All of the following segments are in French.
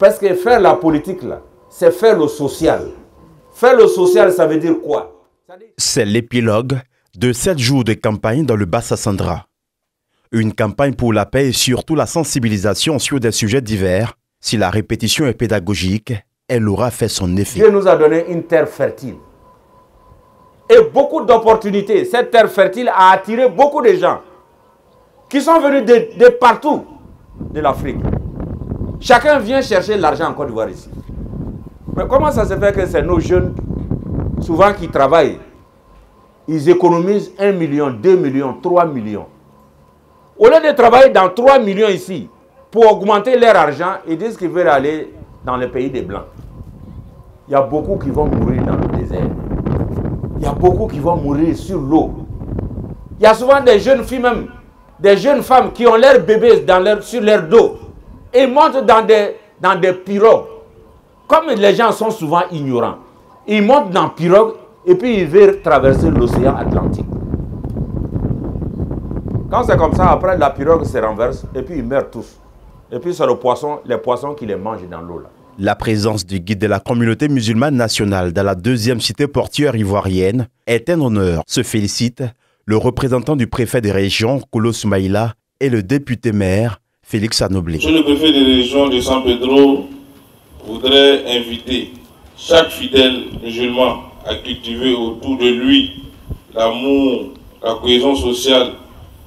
Parce que faire la politique, là, c'est faire le social. Faire le social, ça veut dire quoi? C'est l'épilogue de 7 jours de campagne dans le Bassa-Sandra. Une campagne pour la paix et surtout la sensibilisation sur des sujets divers. Si la répétition est pédagogique, elle aura fait son effet. Dieu nous a donné une terre fertile. Et beaucoup d'opportunités. Cette terre fertile a attiré beaucoup de gens qui sont venus de partout de l'Afrique. Chacun vient chercher l'argent en Côte d'Ivoire ici. Mais comment ça se fait que c'est nos jeunes, souvent qui travaillent, ils économisent 1 million, 2 millions, 3 millions. Au lieu de travailler dans 3 millions ici, pour augmenter leur argent, ils disent qu'ils veulent aller dans le pays des Blancs. Il y a beaucoup qui vont mourir dans le désert. Il y a beaucoup qui vont mourir sur l'eau. Il y a souvent des jeunes filles même, des jeunes femmes qui ont leurs bébés sur leur dos et montent dans des pirogues. Comme les gens sont souvent ignorants, ils montent dans pirogue et puis ils veulent traverser l'océan Atlantique. Quand c'est comme ça, après la pirogue se renverse et puis ils meurent tous. Et puis c'est les poissons qui les mangent dans l'eau là. La présence du guide de la communauté musulmane nationale dans la 2e cité portuaire ivoirienne est un honneur. Se félicite le représentant du préfet des régions, Kolo Soumaïla, et le député maire, Félix Anoblé. Monsieur le préfet des régions de San Pedro voudrait inviter chaque fidèle musulman à cultiver autour de lui l'amour, la cohésion sociale,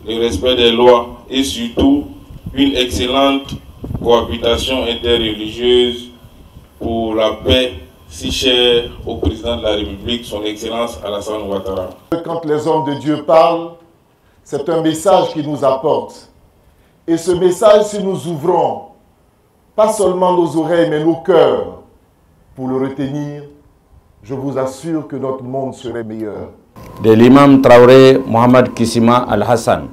le respect des lois et surtout une excellente cohabitation interreligieuse pour la paix si chère au président de la République, son Excellence Alassane Ouattara. Quand les hommes de Dieu parlent, c'est un message qu'ils nous apportent. Et ce message, si nous ouvrons pas seulement nos oreilles, mais nos cœurs pour le retenir, je vous assure que notre monde serait meilleur. De l'imam Traoré Mohamed Kissima Al-Hassan.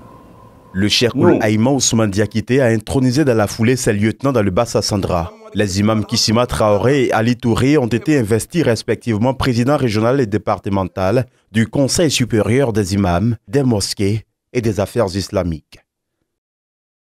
Le Cheikhoul Aïma Ousmane Diakité a intronisé dans la foulée ses lieutenants dans le Bassa-Sandra. Les imams Kissima Traoré et Ali Touré ont été investis respectivement président régional et départemental du Conseil supérieur des imams, des mosquées et des affaires islamiques.